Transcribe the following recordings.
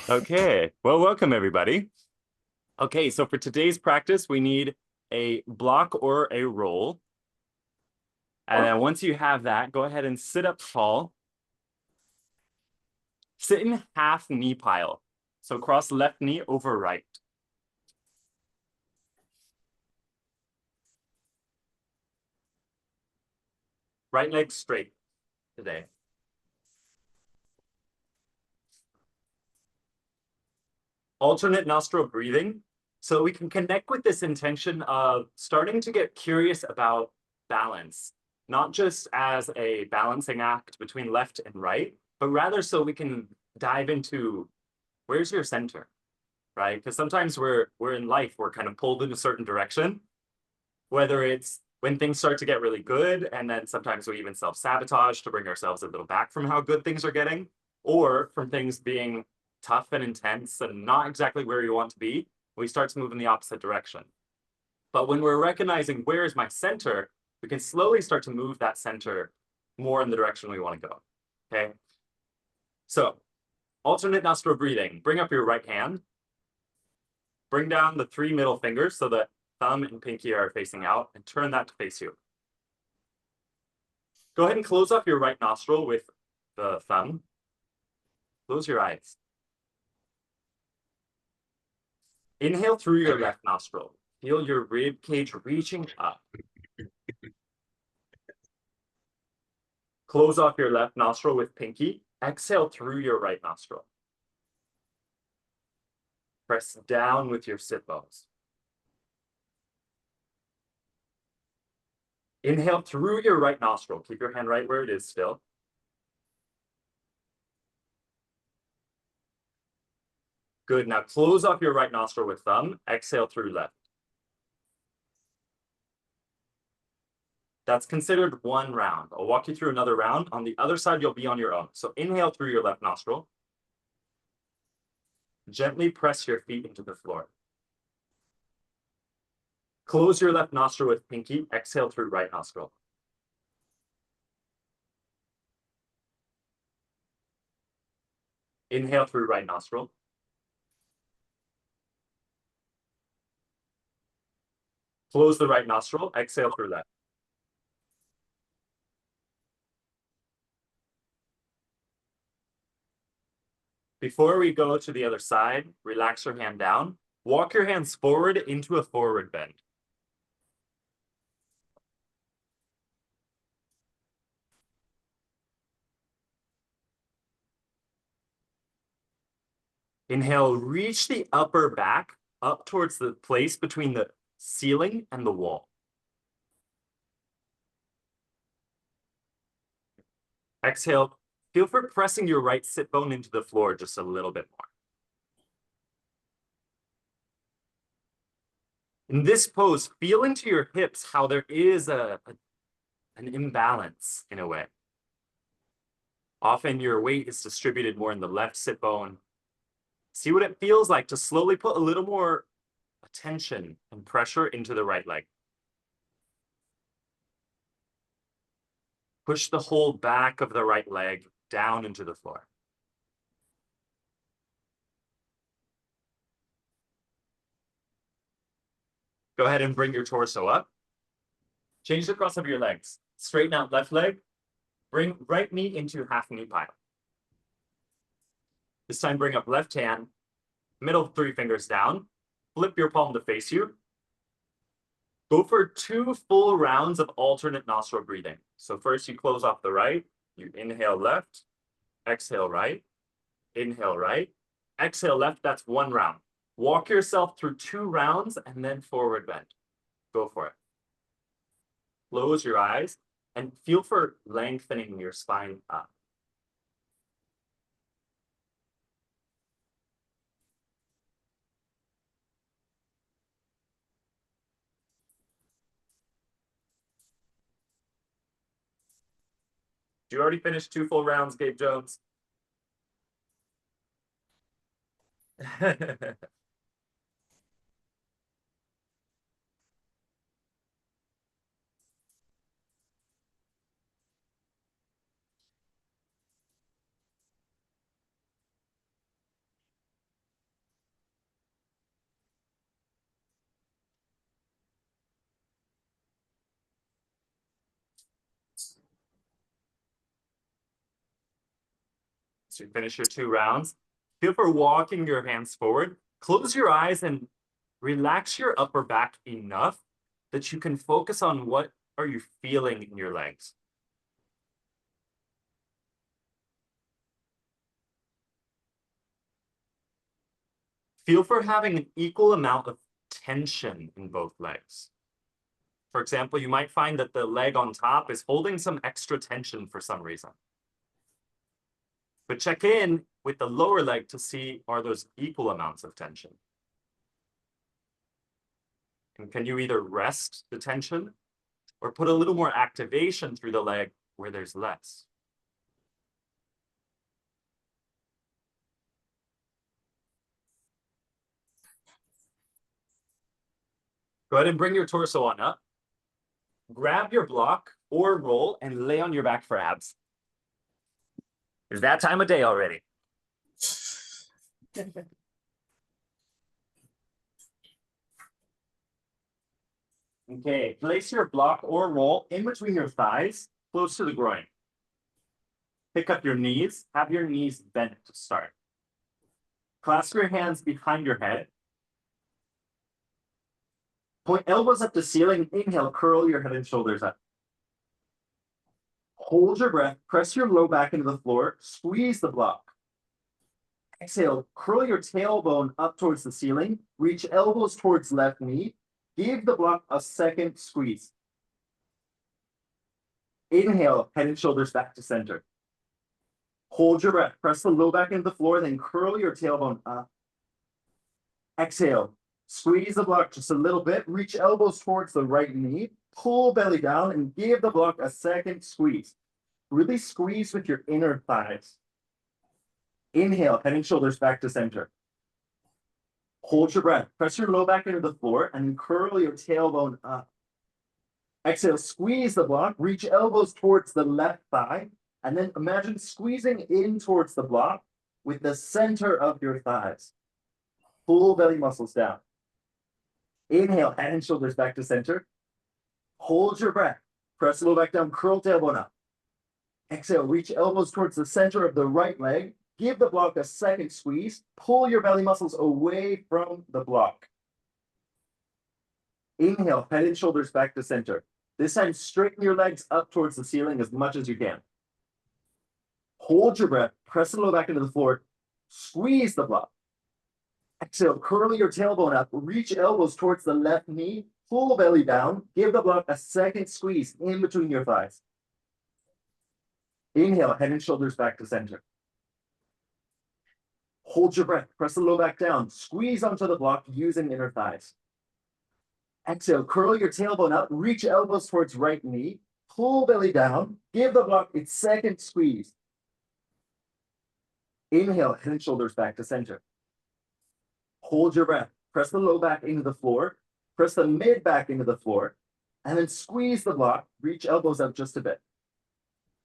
Okay, well, welcome everybody. Okay, so for today's practice, we need a block or a roll. And then once you have that, go ahead and sit up tall. Sit in half knee pile. So cross left knee over right. Right leg straight today. Alternate nostril breathing. So we can connect with this intention of starting to get curious about balance, not just as a balancing act between left and right, but rather so we can dive into where's your center, right? Because sometimes we're in life, we're kind of pulled in a certain direction, whether it's when things start to get really good, and then sometimes we even self-sabotage to bring ourselves a little back from how good things are getting, or from things being tough and intense and not exactly where you want to be, we start to move in the opposite direction. But when we're recognizing where is my center, we can slowly start to move that center more in the direction we want to go. Okay. So alternate nostril breathing. Bring up your right hand. Bring down the 3 middle fingers so that thumb and pinky are facing out, and turn that to face you. Go ahead and close off your right nostril with the thumb. Close your eyes. Inhale through your left nostril. Feel your rib cage reaching up. Close off your left nostril with pinky. Exhale through your right nostril. Press down with your sit bones. Inhale through your right nostril. Keep your hand right where it is still. Good. Now close off your right nostril with thumb. Exhale through left. That's considered one round. I'll walk you through another round. On the other side, you'll be on your own. So inhale through your left nostril. Gently press your feet into the floor. Close your left nostril with pinky. Exhale through right nostril. Inhale through right nostril. Close the right nostril. Exhale through left. Before we go to the other side, relax your hand down. Walk your hands forward into a forward bend. Inhale, reach the upper back up towards the place between the ceiling and the wall. Exhale, feel for pressing your right sit bone into the floor just a little bit more. In this pose, feel into your hips how there is an imbalance in a way. Often your weight is distributed more in the left sit bone. See what it feels like to slowly put a little more attention and pressure into the right leg. Push the whole back of the right leg down into the floor. Go ahead and bring your torso up. Change the cross of your legs. Straighten out left leg. Bring right knee into half knee pile. This time bring up left hand, middle 3 fingers down. Flip your palm to face you. Go for 2 full rounds of alternate nostril breathing. So first you close off the right, you inhale left, exhale right, inhale right, exhale left, that's 1 round. Walk yourself through 2 rounds and then forward bend. Go for it. Close your eyes and feel for lengthening your spine up. Did you already finish 2 full rounds, Gabe Jones? So you finish your 2 rounds. Feel for walking your hands forward. Close your eyes and relax your upper back enough that you can focus on what are you feeling in your legs. Feel for having an equal amount of tension in both legs. For example, you might find that the leg on top is holding some extra tension for some reason. But check in with the lower leg to see, are those equal amounts of tension? And can you either rest the tension or put a little more activation through the leg where there's less? Go ahead and bring your torso on up. Grab your block or roll and lay on your back for abs. It's that time of day already. Okay, place your block or roll in between your thighs, close to the groin. Pick up your knees, have your knees bent to start. Clasp your hands behind your head. Point elbows up to ceiling. Inhale, curl your head and shoulders up. Hold your breath, press your low back into the floor, squeeze the block. Exhale, curl your tailbone up towards the ceiling, reach elbows towards left knee, give the block a second squeeze. Inhale, head and shoulders back to center. Hold your breath, press the low back into the floor, then curl your tailbone up. Exhale, squeeze the block just a little bit, reach elbows towards the right knee, pull belly down and give the block a second squeeze. Really squeeze with your inner thighs. Inhale, head and shoulders back to center. Hold your breath, press your low back into the floor and curl your tailbone up. Exhale, squeeze the block, reach elbows towards the left thigh, and then imagine squeezing in towards the block with the center of your thighs. Pull belly muscles down. Inhale, head and shoulders back to center. Hold your breath. Press the low back down, curl tailbone up. Exhale, reach elbows towards the center of the right leg. Give the block a second squeeze. Pull your belly muscles away from the block. Inhale, head and shoulders back to center. This time, straighten your legs up towards the ceiling as much as you can. Hold your breath. Press the low back into the floor. Squeeze the block. Exhale, curl your tailbone up. Reach elbows towards the left knee. Pull belly down. Give the block a second squeeze in between your thighs. Inhale, head and shoulders back to center. Hold your breath. Press the low back down. Squeeze onto the block using inner thighs. Exhale, curl your tailbone up. Reach elbows towards right knee. Pull belly down. Give the block its second squeeze. Inhale, head and shoulders back to center. Hold your breath. Press the low back into the floor. Press the mid back into the floor. And then squeeze the block. Reach elbows up just a bit.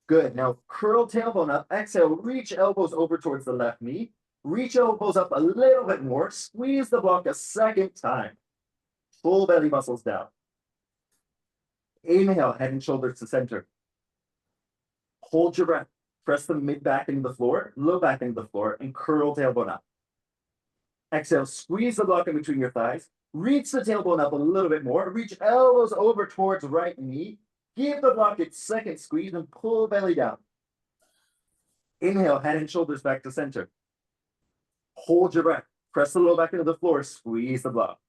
Good. Now curl tailbone up. Exhale, reach elbows over towards the left knee. Reach elbows up a little bit more. Squeeze the block a second time. Pull belly muscles down. Inhale, head and shoulders to center. Hold your breath. Press the mid back into the floor, low back into the floor, and curl tailbone up. Exhale, squeeze the block in between your thighs. Reach the tailbone up a little bit more. Reach elbows over towards right knee. Give the block its second squeeze and pull belly down. Inhale, head and shoulders back to center. Hold your breath. Press the low back into the floor. Squeeze the block.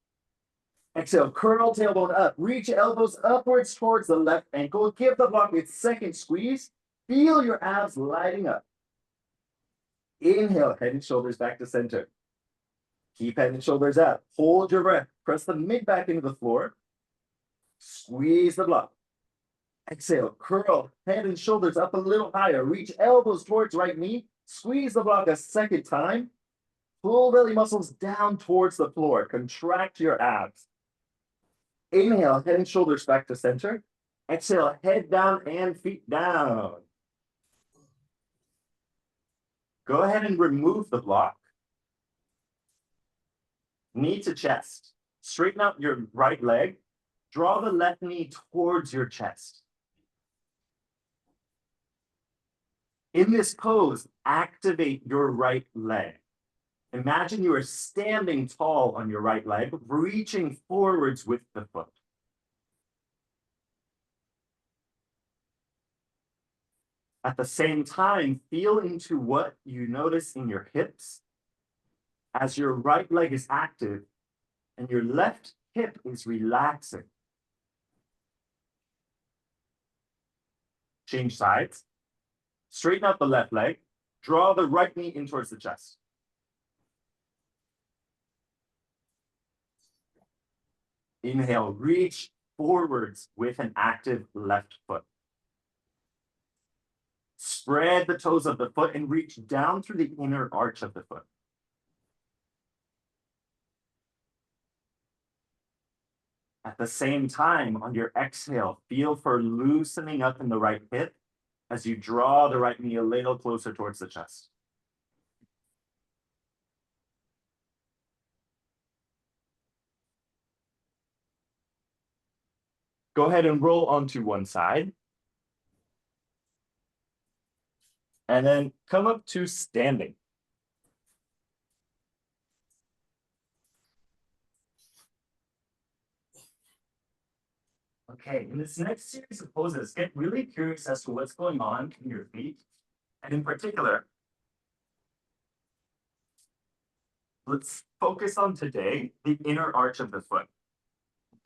Exhale, curl tailbone up. Reach elbows upwards towards the left ankle. Give the block its second squeeze. Feel your abs lighting up. Inhale, head and shoulders back to center. Keep head and shoulders up. Hold your breath. Press the mid back into the floor. Squeeze the block. Exhale, curl head and shoulders up a little higher. Reach elbows towards right knee. Squeeze the block a second time. Pull belly muscles down towards the floor. Contract your abs. Inhale, head and shoulders back to center. Exhale, head down and feet down. Go ahead and remove the block. Knee to chest. Straighten out your right leg. Draw the left knee towards your chest. In this pose, activate your right leg. Imagine you are standing tall on your right leg, reaching forwards with the foot. At the same time, feel into what you notice in your hips as your right leg is active and your left hip is relaxing. Change sides. Straighten out the left leg. Draw the right knee in towards the chest. Inhale, reach forwards with an active left foot. Spread the toes of the foot and reach down through the inner arch of the foot. At the same time, on your exhale, feel for loosening up in the right hip as you draw the right knee a little closer towards the chest. Go ahead and roll onto one side. And then come up to standing. Okay, in this next series of poses, get really curious as to what's going on in your feet. And in particular, let's focus on today the inner arch of the foot.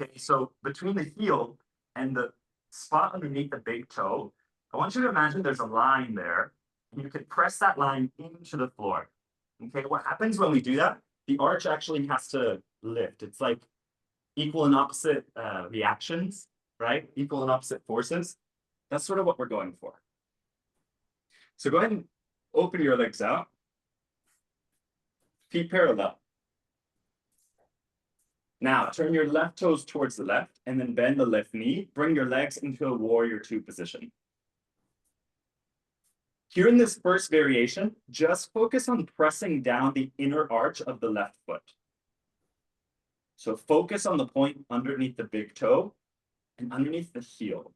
Okay, so between the heel and the spot underneath the big toe, I want you to imagine there's a line there, and you can press that line into the floor. Okay, what happens when we do that? The arch actually has to lift. It's like equal and opposite reactions, right? Equal and opposite forces. That's sort of what we're going for. So go ahead and open your legs out. Feet parallel. Now, turn your left toes towards the left and then bend the left knee. Bring your legs into a warrior two position. Here in this first variation, just focus on pressing down the inner arch of the left foot. So focus on the point underneath the big toe and underneath the heel.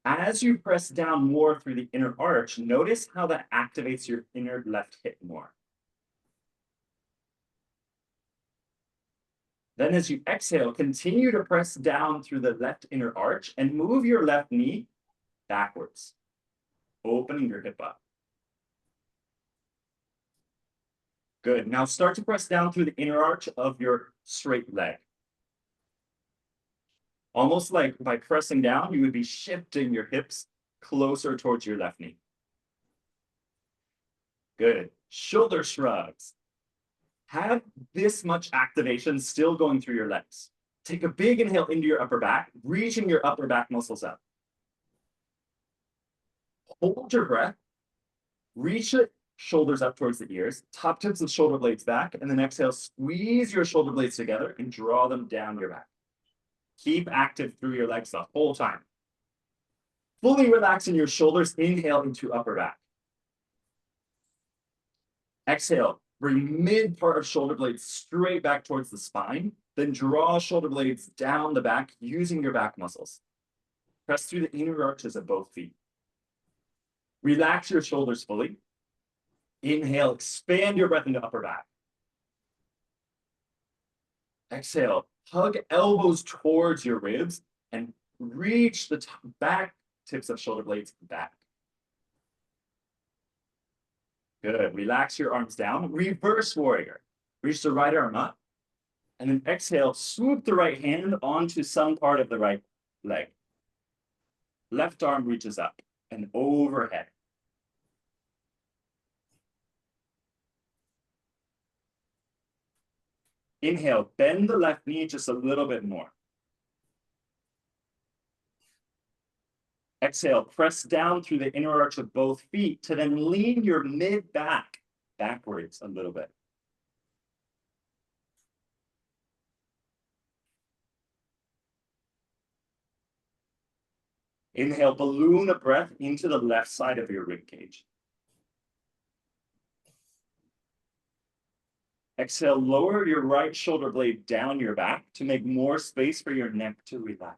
As you press down more through the inner arch, notice how that activates your inner left hip more. Then as you exhale, continue to press down through the left inner arch and move your left knee backwards, opening your hip up. Good. Now start to press down through the inner arch of your straight leg. Almost like by pressing down, you would be shifting your hips closer towards your left knee. Good. Shoulder shrugs. Have this much activation still going through your legs. Take a big inhale into your upper back, reaching your upper back muscles up. Hold your breath. Reach your shoulders up towards the ears, top tips of shoulder blades back, and then exhale, squeeze your shoulder blades together and draw them down your back. Keep active through your legs the whole time. Fully relaxing your shoulders, inhale into upper back. Exhale, bring mid part of shoulder blades straight back towards the spine, then draw shoulder blades down the back using your back muscles. Press through the inner arches of both feet. Relax your shoulders fully. Inhale, expand your breath into upper back. Exhale, hug elbows towards your ribs and reach the back tips of shoulder blades back. Good. Relax your arms down. Reverse warrior. Reach the right arm up. And then exhale, swoop the right hand onto some part of the right leg. Left arm reaches up and overhead. Inhale, bend the left knee just a little bit more. Exhale, press down through the inner arch of both feet to then lean your mid back backwards a little bit. Inhale, balloon a breath into the left side of your rib cage. Exhale, lower your right shoulder blade down your back to make more space for your neck to relax.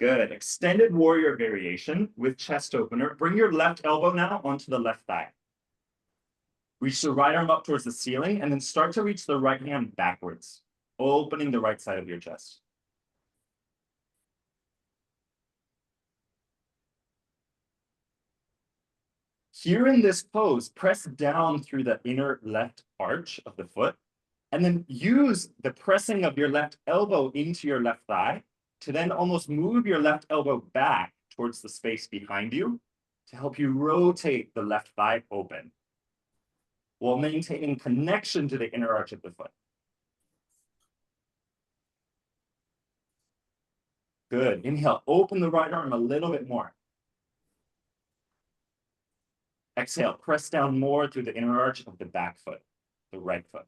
Good. Extended warrior variation with chest opener. Bring your left elbow now onto the left thigh. Reach the right arm up towards the ceiling and then start to reach the right hand backwards, opening the right side of your chest. Here in this pose, press down through the inner left arch of the foot, and then use the pressing of your left elbow into your left thigh to then almost move your left elbow back towards the space behind you to help you rotate the left thigh open while maintaining connection to the inner arch of the foot. Good. Inhale, open the right arm a little bit more. Exhale, press down more through the inner arch of the back foot, the right foot.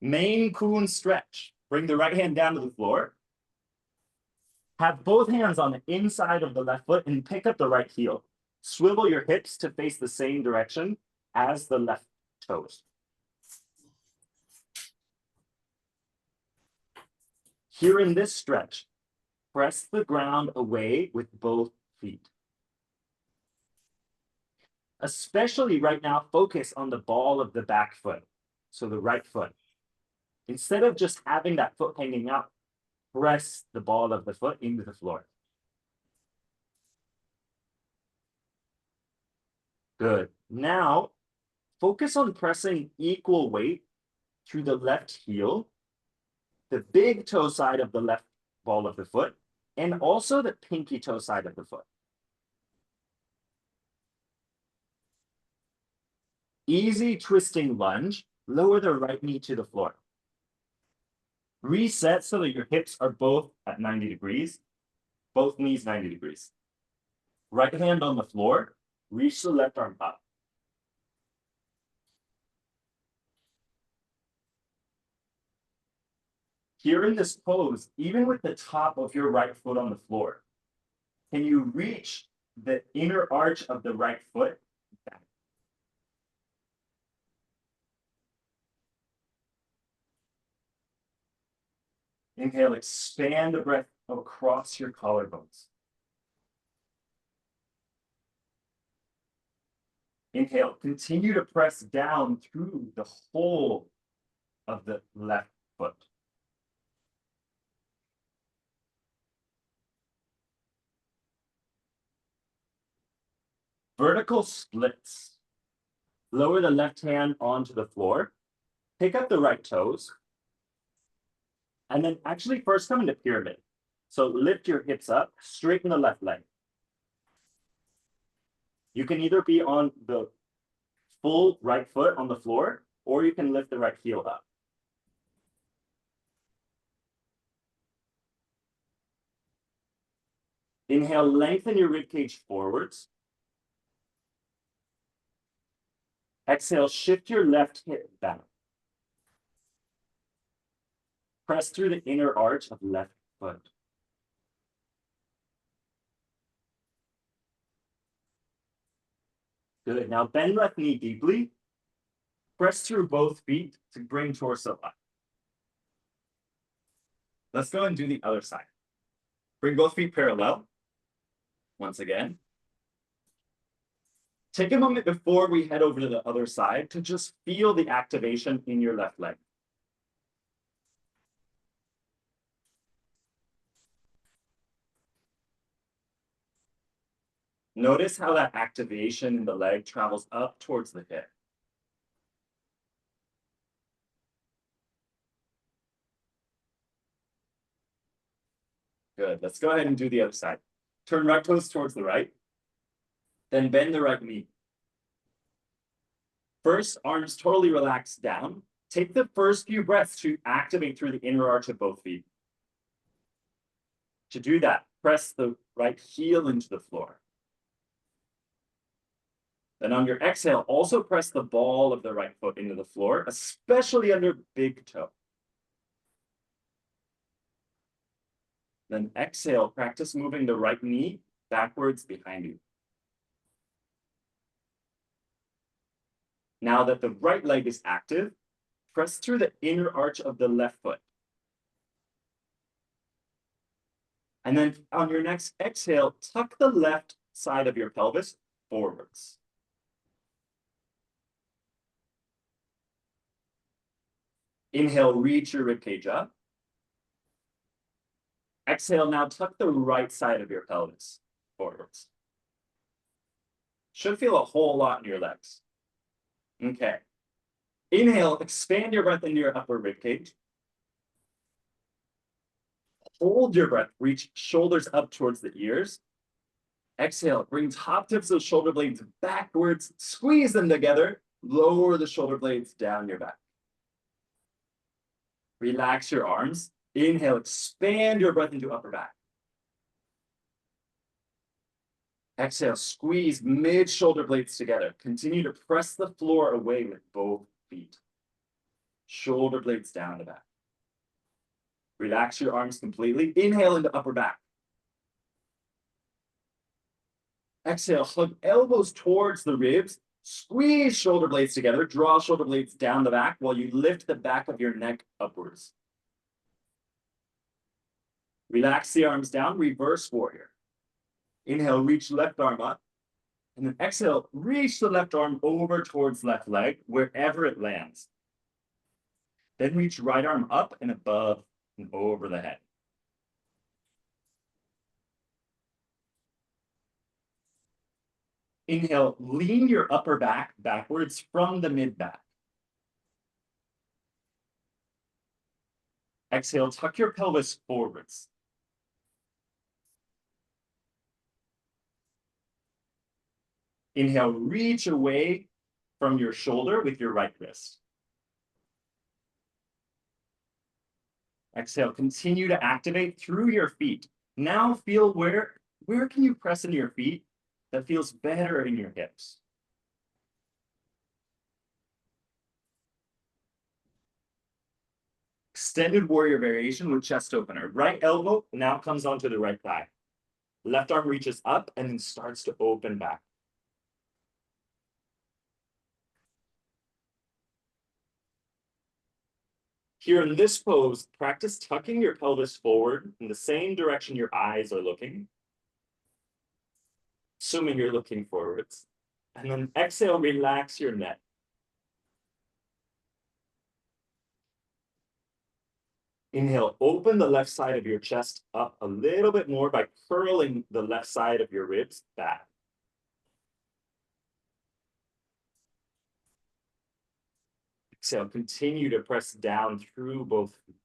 Main Coon stretch. Bring the right hand down to the floor. Have both hands on the inside of the left foot and pick up the right heel. Swivel your hips to face the same direction as the left toes. Here in this stretch, press the ground away with both feet. Especially right now, focus on the ball of the back foot, so the right foot. Instead of just having that foot hanging out, press the ball of the foot into the floor. Good. Now, focus on pressing equal weight through the left heel, the big toe side of the left ball of the foot, and also the pinky toe side of the foot. Easy twisting lunge, lower the right knee to the floor. Reset so that your hips are both at 90 degrees, both knees 90 degrees. Right hand on the floor, reach the left arm up. Here in this pose, even with the top of your right foot on the floor, can you reach the inner arch of the right foot back? Inhale, expand the breath across your collarbones. Inhale, continue to press down through the whole of the left foot. Vertical splits. Lower the left hand onto the floor. Pick up the right toes. And then actually first come into pyramid. So lift your hips up, straighten the left leg. You can either be on the full right foot on the floor, or you can lift the right heel up. Inhale, lengthen your ribcage forwards. Exhale, shift your left hip back. Press through the inner arch of left foot. Good. Now bend left knee deeply. Press through both feet to bring torso up. Let's go and do the other side. Bring both feet parallel. Once again. Take a moment before we head over to the other side to just feel the activation in your left leg. Notice how that activation in the leg travels up towards the hip. Good. Let's go ahead and do the other side. Turn right toes towards the right. Then bend the right knee. First, arms totally relaxed down. Take the first few breaths to activate through the inner arch of both feet. To do that, press the right heel into the floor. Then on your exhale, also press the ball of the right foot into the floor, especially under big toe. Then exhale, practice moving the right knee backwards behind you. Now that the right leg is active, press through the inner arch of the left foot. And then on your next exhale, tuck the left side of your pelvis forwards. Inhale, reach your ribcage up. Exhale, now tuck the right side of your pelvis forwards. Should feel a whole lot in your legs. Okay. Inhale, expand your breath into your upper ribcage. Hold your breath, reach shoulders up towards the ears. Exhale, bring top tips of shoulder blades backwards, squeeze them together, lower the shoulder blades down your back. Relax your arms. Inhale, expand your breath into upper back. Exhale, squeeze mid-shoulder blades together. Continue to press the floor away with both feet. Shoulder blades down the back. Relax your arms completely. Inhale into upper back. Exhale, hug elbows towards the ribs. Squeeze shoulder blades together. Draw shoulder blades down the back while you lift the back of your neck upwards. Relax the arms down, reverse warrior. Inhale, reach left arm up. And then exhale, reach the left arm over towards left leg, wherever it lands. Then reach right arm up and above and over the head. Inhale, lean your upper back backwards from the mid back. Exhale, tuck your pelvis forwards. Inhale, reach away from your shoulder with your right wrist. Exhale, continue to activate through your feet. Now feel where can you press into your feet that feels better in your hips. Extended warrior variation with chest opener. Right elbow now comes onto the right thigh. Left arm reaches up and then starts to open back. Here in this pose, practice tucking your pelvis forward in the same direction your eyes are looking, assuming you're looking forwards. And then exhale, relax your neck. Inhale, open the left side of your chest up a little bit more by curling the left side of your ribs back. Exhale, continue to press down through both feet.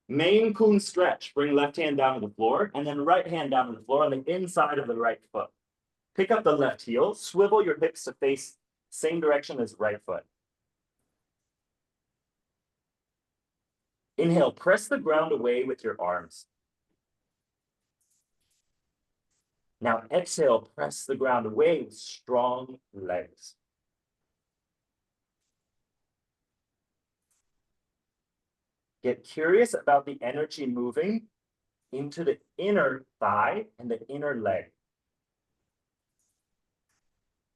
Main Coon stretch. Bring left hand down to the floor and then right hand down to the floor on the inside of the right foot. Pick up the left heel, swivel your hips to face same direction as right foot. Inhale, press the ground away with your arms. Now exhale, press the ground away with strong legs. Get curious about the energy moving into the inner thigh and the inner leg.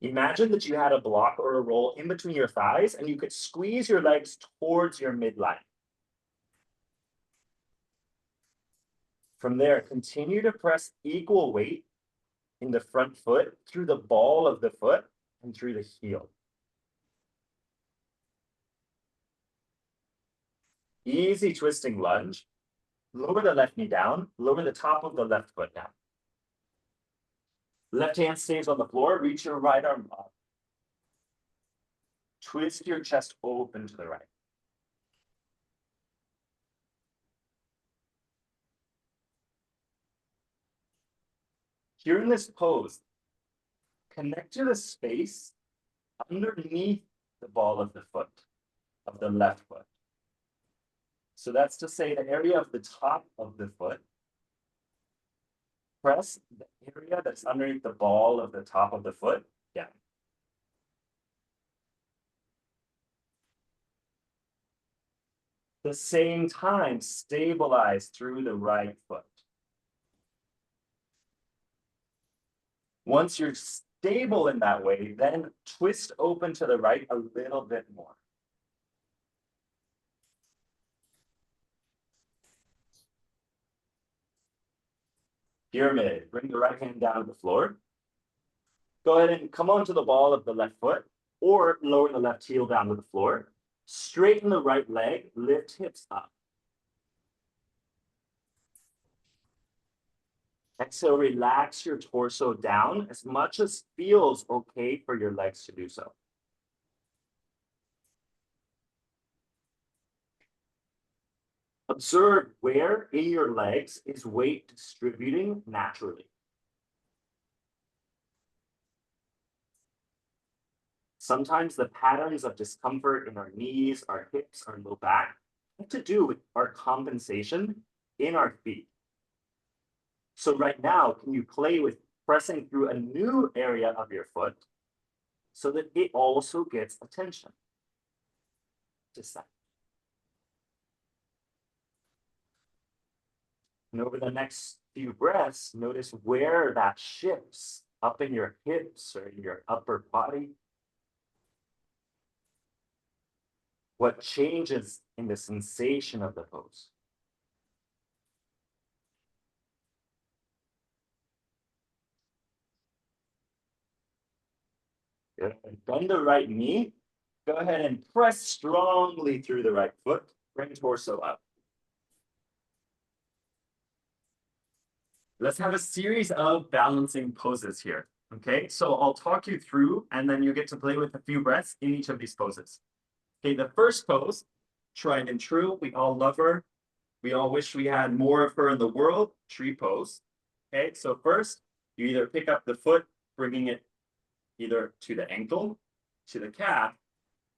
Imagine that you had a block or a roll in between your thighs and you could squeeze your legs towards your midline. From there, continue to press equal weight in the front foot, through the ball of the foot, and through the heel. Easy twisting lunge. Lower the left knee down, lower the top of the left foot down. Left hand stays on the floor, reach your right arm up. Twist your chest open to the right. Here in this pose, connect to the space underneath the ball of the foot, of the left foot. So that's to say the area of the top of the foot. Press the area that's underneath the ball of the top of the foot down. At the same time, stabilize through the right foot. Once you're stable in that way, then twist open to the right a little bit more. Pyramid, bring the right hand down to the floor. Go ahead and come onto the ball of the left foot or lower the left heel down to the floor. Straighten the right leg, lift hips up. Exhale, relax your torso down as much as feels okay for your legs to do so. Observe where in your legs is weight distributing naturally. Sometimes the patterns of discomfort in our knees, our hips, our low back have to do with our compensation in our feet. So right now, can you play with pressing through a new area of your foot so that it also gets attention? Just that. And over the next few breaths, notice where that shifts up in your hips or in your upper body. What changes in the sensation of the pose? Good. Bend the right knee. Go ahead and press strongly through the right foot. Bring torso up. Let's have a series of balancing poses here. Okay, so I'll talk you through and then you get to play with a few breaths in each of these poses. Okay, the first pose, tried and true. We all love her. We all wish we had more of her in the world. Tree pose. Okay, so first, you either pick up the foot, bringing it either to the ankle, to the calf,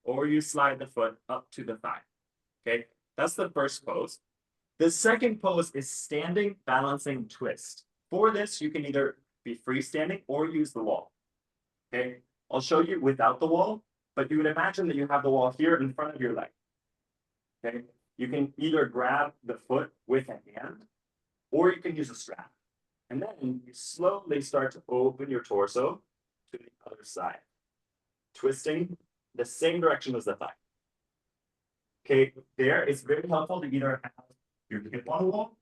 or you slide the foot up to the thigh. Okay, that's the first pose. The second pose is standing, balancing, twist. For this, you can either be freestanding or use the wall. Okay, I'll show you without the wall, but you would imagine that you have the wall here in front of your leg. Okay, you can either grab the foot with a hand, or you can use a strap. And then you slowly start to open your torso to the other side, twisting the same direction as the thigh. Okay, there it's very helpful to either have your hip on the wall,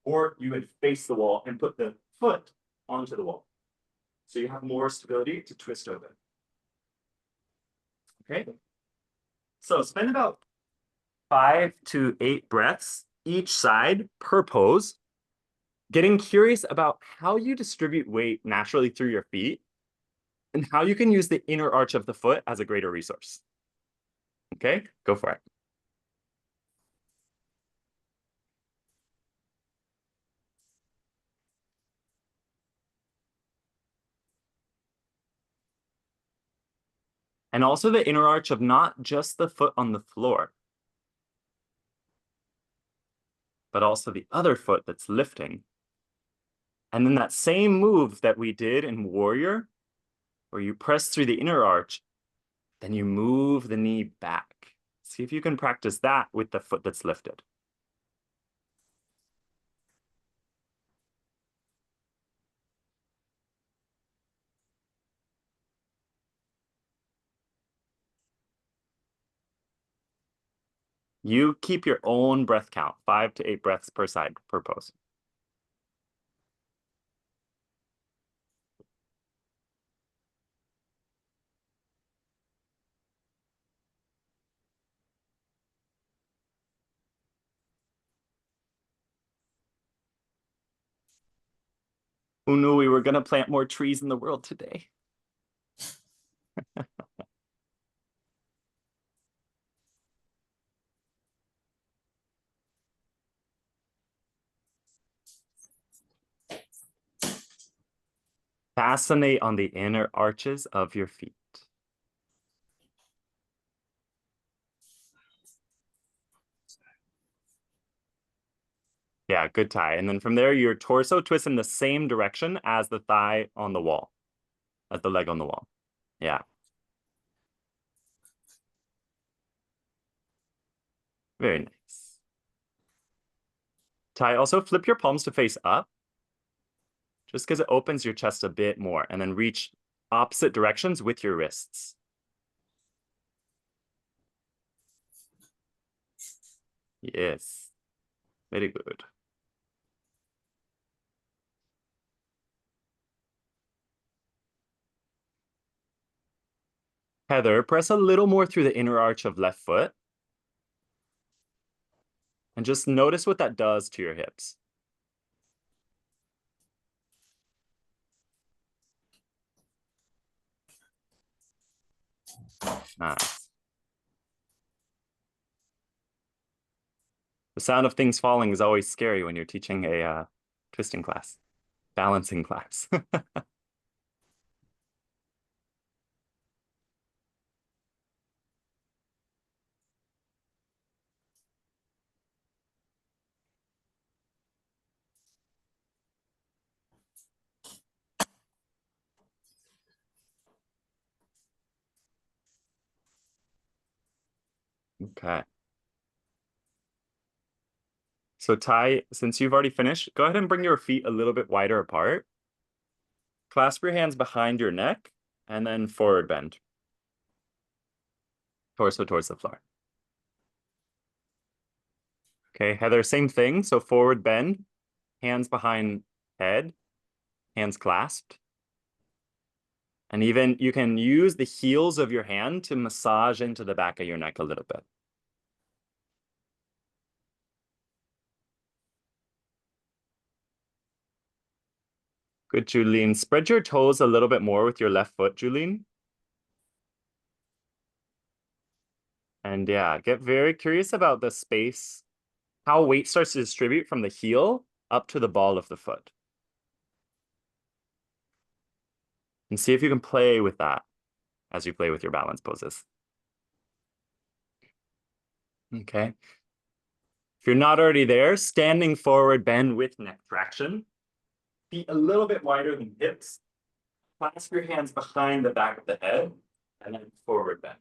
or you would face the wall and put the foot onto the wall. So you have more stability to twist open. Okay, so spend about 5 to 8 breaths each side per pose, getting curious about how you distribute weight naturally through your feet and how you can use the inner arch of the foot as a greater resource. Okay, go for it. And also the inner arch of not just the foot on the floor, but also the other foot that's lifting. And then that same move that we did in Warrior, where you press through the inner arch, then you move the knee back. See if you can practice that with the foot that's lifted. You keep your own breath count, 5 to 8 breaths per side, per pose. Who knew we were going to plant more trees in the world today? Fascinate on the inner arches of your feet. Yeah, good tie. And then from there, your torso twists in the same direction as the thigh on the wall, as the leg on the wall. Yeah. Very nice. Ty, also flip your palms to face up, just because it opens your chest a bit more, and then reach opposite directions with your wrists. Yes, very good. Heather, press a little more through the inner arch of left foot and just notice what that does to your hips. Nice. The sound of things falling is always scary when you're teaching a twisting class, balancing class. Okay. So Ty, since you've already finished, go ahead and bring your feet a little bit wider apart. Clasp your hands behind your neck and then forward bend. Torso towards the floor. Okay, Heather, same thing. So forward bend, hands behind head, hands clasped. And even you can use the heels of your hand to massage into the back of your neck a little bit. Good, Julene. Spread your toes a little bit more with your left foot, Julene. And yeah, get very curious about the space, how weight starts to distribute from the heel up to the ball of the foot. And see if you can play with that as you play with your balance poses. Okay. If you're not already there, standing forward bend with neck traction. Feet a little bit wider than hips. Clasp your hands behind the back of the head and then forward bend.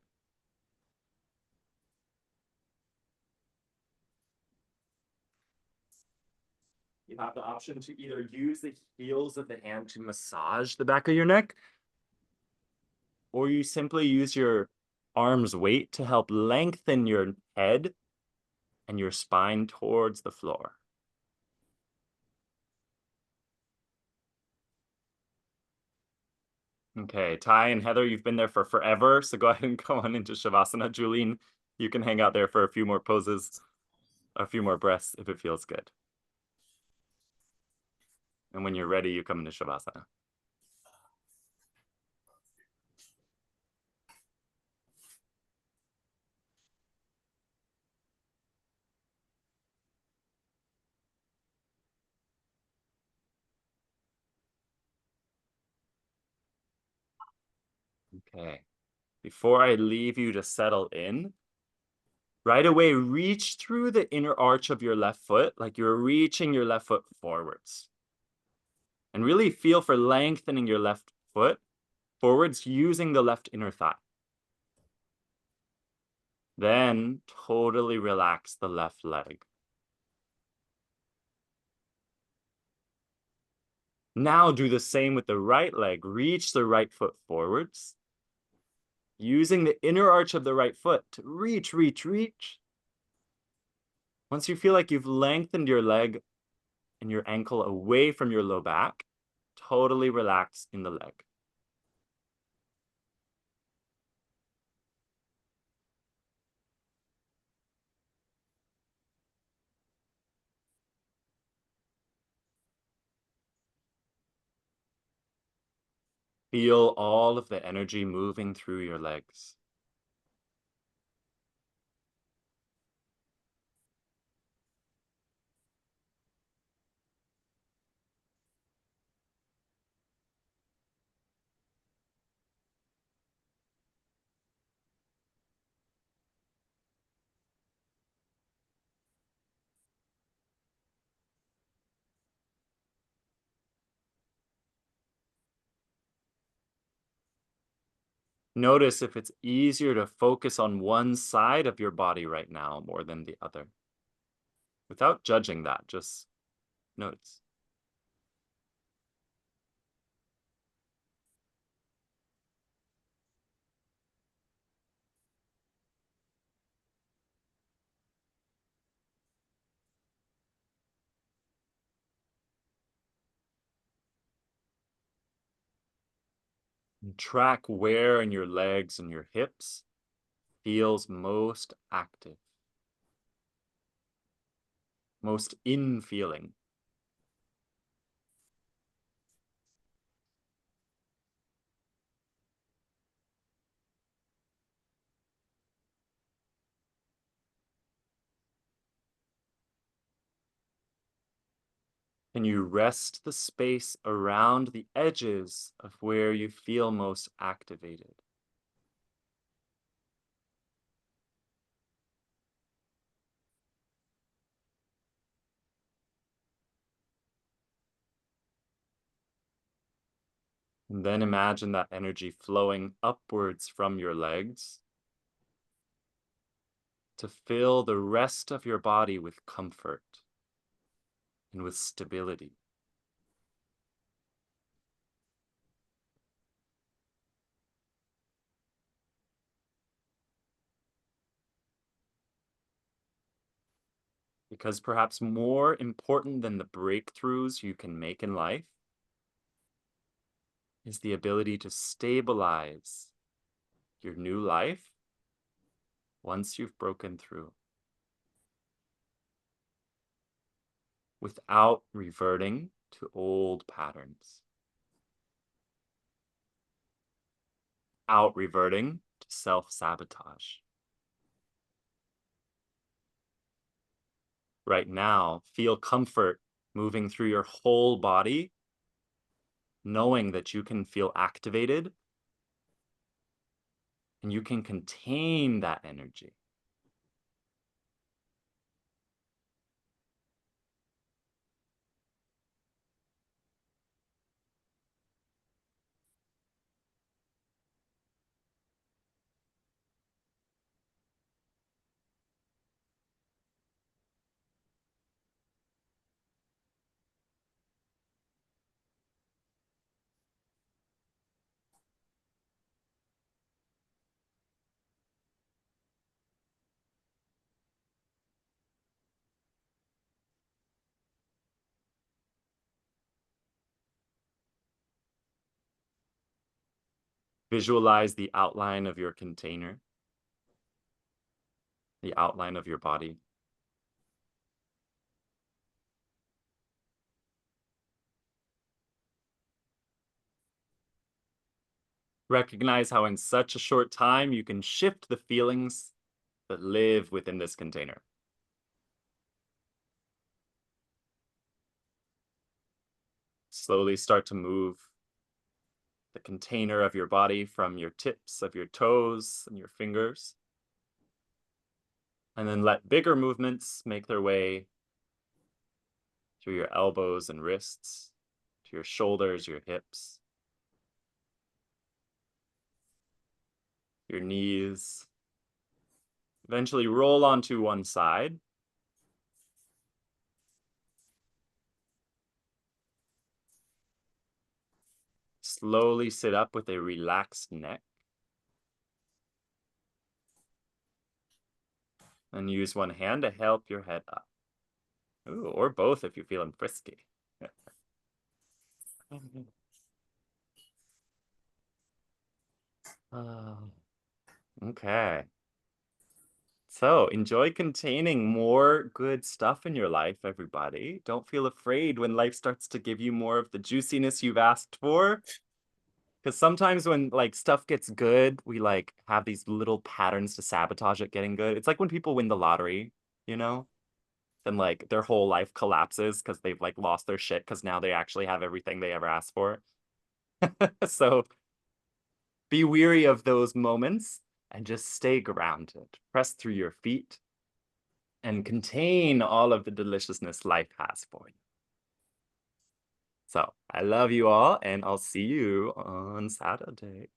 You have the option to either use the heels of the hand to massage the back of your neck, or you simply use your arm's weight to help lengthen your head and your spine towards the floor. Okay, Ty and Heather, you've been there for forever, so go ahead and go on into Shavasana. Julene, you can hang out there for a few more poses, a few more breaths if it feels good. And when you're ready, you come into Shavasana. Okay. Before I leave you to settle in, right away, reach through the inner arch of your left foot, like you're reaching your left foot forwards. And really feel for lengthening your left foot forwards using the left inner thigh. Then totally relax the left leg. Now do the same with the right leg. Reach the right foot forwards. Using the inner arch of the right foot to reach, reach, reach. Once you feel like you've lengthened your leg and your ankle away from your low back, totally relax in the leg. Feel all of the energy moving through your legs. Notice if it's easier to focus on one side of your body right now more than the other. Without judging that, just notice. And track where in your legs and your hips feels most active, most in feeling. Can you rest the space around the edges of where you feel most activated? And then imagine that energy flowing upwards from your legs to fill the rest of your body with comfort and with stability. Because perhaps more important than the breakthroughs you can make in life is the ability to stabilize your new life once you've broken through without reverting to old patterns, without reverting to self-sabotage. Right now, feel comfort moving through your whole body, knowing that you can feel activated and you can contain that energy. Visualize the outline of your container, the outline of your body. Recognize how in such a short time you can shift the feelings that live within this container. Slowly start to move the container of your body from your tips of your toes and your fingers. And then let bigger movements make their way through your elbows and wrists, to your shoulders, your hips, your knees. Eventually roll onto one side. Slowly sit up with a relaxed neck. And use one hand to help your head up. Ooh, or both if you're feeling frisky. Oh, okay. So enjoy containing more good stuff in your life, everybody. Don't feel afraid when life starts to give you more of the juiciness you've asked for. Because sometimes when like stuff gets good, we like have these little patterns to sabotage it getting good. It's like when people win the lottery, you know? Then like their whole life collapses because they've like lost their shit because now they actually have everything they ever asked for. So be weary of those moments and just stay grounded. Press through your feet and contain all of the deliciousness life has for you. So I love you all, and I'll see you on Saturday.